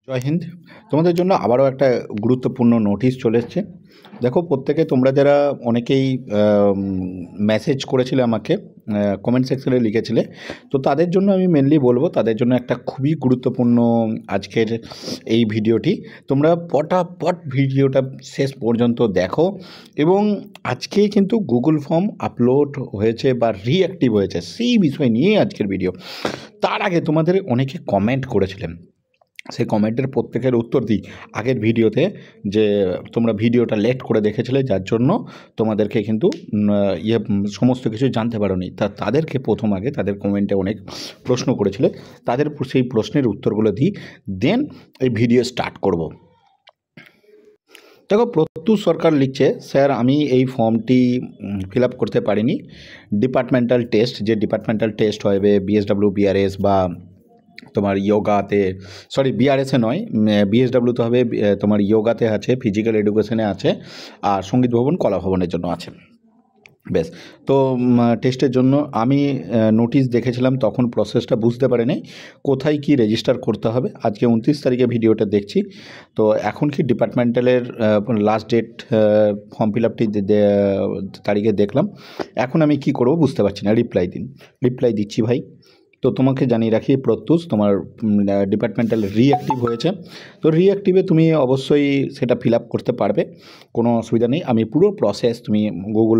জয় হিন্দ। তোমাদের জন্য আবারও একটা গুরুত্বপূর্ণ নোটিশ চলে এসছে। দেখো, প্রত্যেকে তোমরা যারা অনেকেই মেসেজ করেছিলে আমাকে, কমেন্ট সেকশনে লিখেছিলে, তো তাদের জন্য আমি মেনলি বলবো, তাদের জন্য একটা খুবই গুরুত্বপূর্ণ আজকের এই ভিডিওটি। তোমরা পটাপট ভিডিওটা শেষ পর্যন্ত দেখো। এবং আজকেই কিন্তু গুগল ফর্ম আপলোড হয়েছে বা রিঅ্যাক্টিভ হয়েছে, সেই বিষয় নিয়ে আজকের ভিডিও। তার আগে তোমাদের অনেকে কমেন্ট করেছিলেন, সেই কমেন্টের প্রত্যেকের উত্তর দিই আগের ভিডিওতে, যে তোমরা ভিডিওটা লেট করে দেখেছিলে, যার জন্য তোমাদেরকে কিন্তু সমস্ত কিছু জানতে পারোনি। তাদেরকে প্রথম আগে তাদের কমেন্টে অনেক প্রশ্ন করেছিলে, তাদের সেই প্রশ্নের উত্তরগুলো দিই, দেন এই ভিডিও স্টার্ট করব। দেখো, প্রত্যুষ সরকার লিখছে, স্যার আমি এই ফর্মটি ফিল আপ করতে পারিনি। ডিপার্টমেন্টাল টেস্ট, যে ডিপার্টমেন্টাল টেস্ট হবে বিএসডব্লিউ, বিআরএস বা তোমার ইয়োগাতে, সরি বিআরএসে নয়, বিএসডব্লিউতে হবে, তোমার ইয়োগাতে আছে, ফিজিক্যাল এডুকেশনে আছে, আর সঙ্গীত ভবন কলা ভবনের জন্য আছে। বেশ, তো টেস্টের জন্য আমি নোটিশ দেখেছিলাম, তখন প্রসেসটা বুঝতে পারিনি কোথায় কি রেজিস্টার করতে হবে। আজকে 29 তারিখে ভিডিওটা দেখছি। তো এখন কি ডিপার্টমেন্টালের লাস্ট ডেট ফর্ম ফিল আপটি তারিখে দেখলাম। এখন আমি কি করব বুঝতে পারছি না। রিপ্লাই দিচ্ছি ভাই। তো তোমাকে জানিয়ে রাখি প্রত্যুষ, তোমার ডিপার্টমেন্টাল রিঅ্যাক্টিভ হয়েছে। তো রিঅ্যাক্টিভে তুমি অবশ্যই সেটা ফিল আপ করতে পারবে, কোনো অসুবিধা নেই। আমি পুরো প্রসেস, তুমি গুগল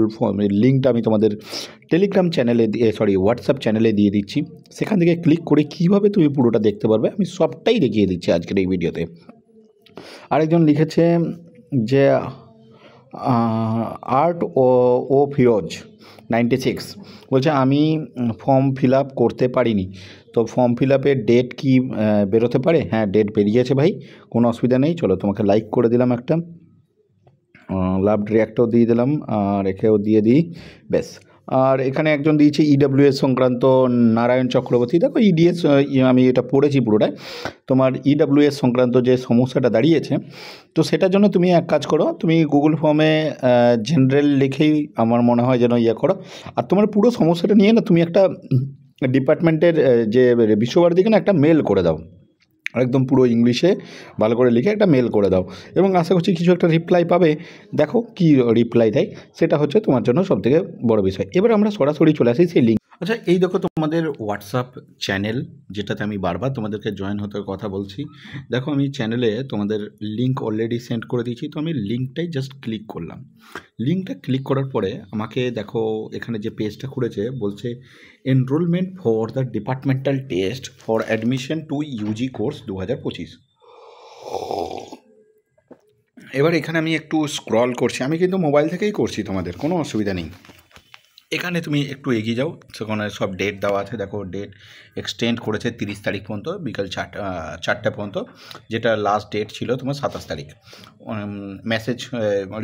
লিঙ্কটা আমি তোমাদের টেলিগ্রাম চ্যানেলে হোয়াটসঅ্যাপ চ্যানেলে দিয়ে দিচ্ছি। সেখান থেকে ক্লিক করে কীভাবে তুমি পুরোটা দেখতে পারবে আমি সবটাই দেখিয়ে দিচ্ছি আজকের এই ভিডিওতে। আরেকজন লিখেছে যে আর্ট ও ফিরোজ 96 বলছে, আমি ফর্ম ফিল আপ করতে পারিনি। তো ফর্ম ফিল আপের ডেট কি বেরোতে পারে? হ্যাঁ, ডেট বেরিয়েছে ভাই, কোনো অসুবিধা নেই। চলো, তোমাকে লাইক করে দিলাম, একটা লাভ রিয়াক্টও দিয়ে দিলাম, আর একেও দিয়ে দিই। বেশ, আর এখানে একজন দিয়েছে ইডব্লিউএস সংক্রান্ত, নারায়ণ চক্রবর্তী। দেখো, ইডিএস আমি এটা পড়েছি পুরোটাই। তোমার ইডব্লিউএস সংক্রান্ত যে সমস্যাটা দাঁড়িয়েছে, তো সেটার জন্য তুমি এক কাজ করো, তুমি গুগল ফর্মে জেনারেল লিখেই আমার মনে হয় যেন করো। আর তোমার পুরো সমস্যাটা নিয়ে না তুমি একটা ডিপার্টমেন্টের যে বিশ্বভারতীকে না একটা মেল করে দাও, একদম পুরো ইংলিশে ভালো করে লিখে একটা মেল করে দাও, এবং আশা করছি কিছু একটা রিপ্লাই পাবে। দেখো কি রিপ্লাই দেয়, সেটা হচ্ছে তোমার জন্য সবথেকে বড় বিষয়। এবার আমরা সরাসরি চলে আসি সেই লিঙ্ক। আচ্ছা, এই দেখো তোমাদের হোয়াটসঅ্যাপ চ্যানেল, যেটাতে আমি বারবার তোমাদেরকে জয়েন হতে কথা বলছি। দেখো, আমি চ্যানেলে তোমাদের লিঙ্ক অলরেডি সেন্ড করে দিয়েছি। তো আমি লিঙ্কটাই জাস্ট ক্লিক করলাম। লিঙ্কটা ক্লিক করার পরে আমাকে দেখো, এখানে যে পেজটা খুলেছে বলছে enrollment for the departmental test for admission to UG course 2025। এবার এখানে আমি একটু স্ক্রল করছি, আমি কিন্তু মোবাইল থেকেই করছি, তোমাদের কোনো অসুবিধা নেই। এখানে তুমি একটু এগিয়ে যাও, সেখানে সব ডেট দেওয়া আছে। দেখো, ডেট এক্সটেন্ড করেছে 30 তারিখ পর্যন্ত, বিকাল 4টা পর্যন্ত, যেটা লাস্ট ডেট ছিল তোমার 27 তারিখ। মেসেজ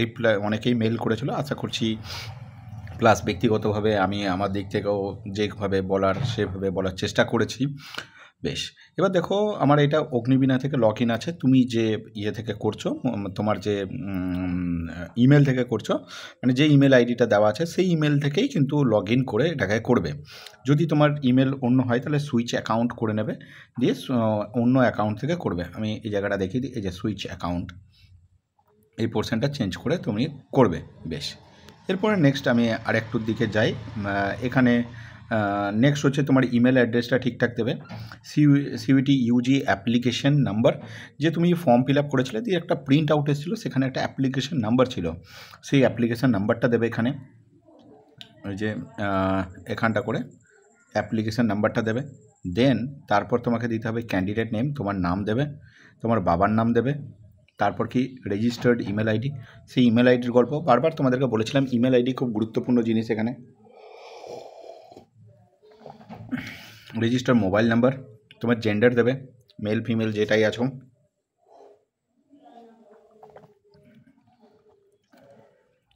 রিপ্লাই অনেকেই মেল করেছিল, আশা করছি। প্লাস ব্যক্তিগতভাবে আমি আমার দিক থেকেও যেভাবে বলার সেভাবে বলার চেষ্টা করেছি। বেশ, এবার দেখো, আমার এটা অগ্নিবীণা থেকে লগ ইন আছে। তুমি যে ইয়ে থেকে করছো, তোমার যে ইমেল থেকে করছো, মানে যে ইমেল আইডিটা দেওয়া আছে সেই ইমেল থেকেই কিন্তু লগ ইন করে এটাকে করবে। যদি তোমার ইমেল অন্য হয় তাহলে সুইচ অ্যাকাউন্ট করে নেবে, দিয়ে অন্য অ্যাকাউন্ট থেকে করবে। আমি এই জায়গাটা দেখিয়ে দিই, এই যে সুইচ অ্যাকাউন্ট, এই পোর্শনটা চেঞ্জ করে তুমি করবে। বেশ, এরপরে নেক্সট আমি আরেকটুর দিকে যাই। এখানে নেক্সট হচ্ছে তোমার ইমেল অ্যাড্রেসটা ঠিকঠাক দেবে। সিইউটি ইউজি অ্যাপ্লিকেশন নাম্বার, যে তুমি ফর্ম ফিল আপ করেছিলে, দিয়ে একটা প্রিন্ট আউট এসেছিলো, সেখানে একটা অ্যাপ্লিকেশন নাম্বার ছিল, সেই অ্যাপ্লিকেশন নাম্বারটা দেবে এখানে। ওই যে এখানটা করে অ্যাপ্লিকেশন নাম্বারটা দেবে। দেন তারপর তোমাকে দিতে হবে ক্যান্ডিডেট নেম, তোমার নাম দেবে, তোমার বাবার নাম দেবে, তারপর কি রেজিস্টার্ড ইমেল আইডি, সেই ইমেল আইডির গল্প বারবার তোমাদেরকে বলেছিলাম। ইমেল আইডি খুব গুরুত্বপূর্ণ জিনিস এখানে। রেজিস্টার মোবাইল নাম্বার, তোমার জেন্ডার দেবে, মেল ফিমেল যেটাই আছো,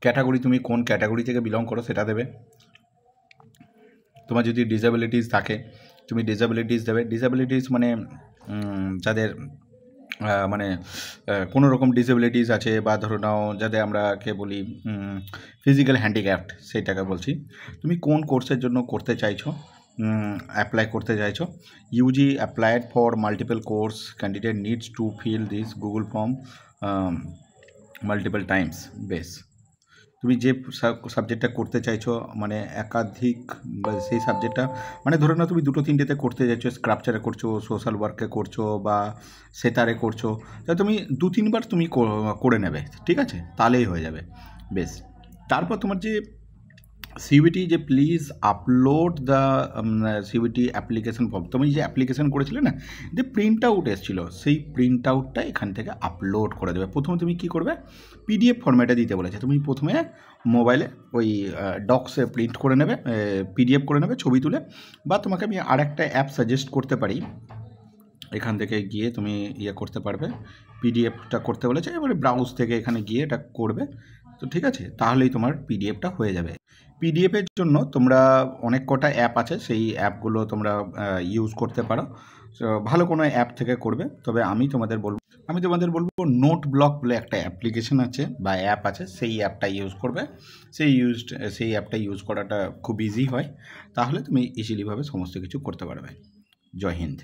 ক্যাটাগরি, তুমি কোন ক্যাটাগরি থেকে বিলং করো সেটা দেবে। তোমার যদি ডিসেবিলিটিস থাকে তুমি ডিসেবিলিটিস দেবে। ডিসেবিলিটিস মানে যাদের মানে কোনো রকম ডিসেবিলিটিস আছে, বা ধরো নাও যাদের আমরাকে বলি ফিজিক্যাল হ্যান্ডিক্যাপ্ট, সেইটাকে বলছি। তুমি কোন কোর্সের জন্য করতে চাইছো, অ্যাপ্লাই করতে চাইছো। UG applied for multiple course, candidate needs to fill this Google form multiple times. বেশ, তুমি যে সাবজেক্টটা করতে চাইছো মানে একাধিক, বা সেই সাবজেক্টটা মানে ধরে নাও তুমি 2-3টেতে করতে চাইছো, স্ক্রাপচারে করছো, সোশ্যাল ওয়ার্কে করছো, বা সেতারে করছো, তা তুমি 2-3বার তুমি করে নেবে, ঠিক আছে, তাহলেই হয়ে যাবে। বেশ, তারপর তোমার যে সিবিটি, যে please upload the CBT application form, তুমি যে অ্যাপ্লিকেশন করেছিলে না, যে প্রিন্ট আউট এসেছিলো, সেই প্রিন্ট আউটটা এখান থেকে আপলোড করে দেবে। প্রথমে তুমি কী করবে, পিডিএফ ফরম্যাটে দিতে বলেছে, তুমি প্রথমে মোবাইলে ওই ডক্সে প্রিন্ট করে নেবে, পিডিএফ করে নেবে ছবি তুলে, বা তোমাকে আমি আরেকটা অ্যাপ সাজেস্ট করতে পারি, এখান থেকে গিয়ে তুমি ইয়ে করতে পারবে, পিডিএফটা করতে বলেছে, এবারে ব্রাউজ থেকে এখানে গিয়ে এটা করবে, তো ঠিক আছে, তাহলেই তোমার পিডিএফটা হয়ে যাবে। পিডিএফের জন্য তোমরা অনেক কটা অ্যাপ আছে, সেই অ্যাপগুলো তোমরা ইউজ করতে পারো। ভালো কোনো অ্যাপ থেকে করবে, তবে আমি তোমাদের বলবো নোট ব্লক বলে একটা অ্যাপ্লিকেশন আছে বা অ্যাপ আছে, সেই অ্যাপটা ইউজ করবে। সেই অ্যাপটা ইউজ করাটা খুব ইজি হয়, তাহলে তুমি ইজিলিভাবে সমস্ত কিছু করতে পারবে। জয় হিন্দ।